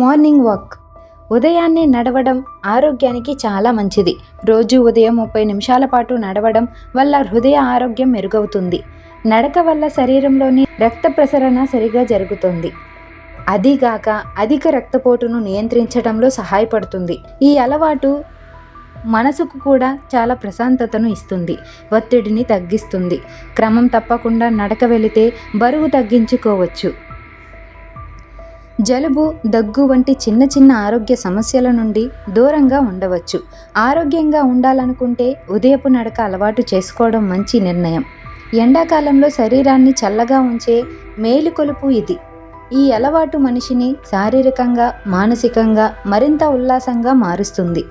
Morning walk. ఉదయాన్నే నడవడం ఆరోగ్యానికి చాలా మంచిది. రోజు ఉదయం 30 నిమిషాల పాటు నడవడం వల్ల హృదయ ఆరోగ్యం మెరుగవుతుంది. నడక వల్ల శరీరంలోని రక్త ప్రసరణ సరిగా జరుగుతుంది. అదిగాక అధిక రక్తపోటును నియంత్రించడంలో సహాయపడుతుంది. ఈ అలవాటు మనసుకు కూడా చాలా ప్రశాంతతను ఇస్తుంది, ఒత్తిడిని తగ్గిస్తుంది. క్రమం తప్పకుండా నడక వెళితే బరువు తగ్గించుకోవచ్చు. జలుబు, దగ్గు వంటి చిన్న చిన్న ఆరోగ్య సమస్యల నుండి దూరంగా ఉండవచ్చు. ఆరోగ్యంగా ఉండాలనుకుంటే ఉదయపు నడక అలవాటు చేసుకోవడం మంచి నిర్ణయం. ఎండాకాలంలో శరీరాన్ని చల్లగా ఉంచే మేలుకొలుపు ఇది. ఈ అలవాటు మనిషిని శారీరకంగా, మానసికంగా మరింత ఉల్లాసంగా మారుస్తుంది.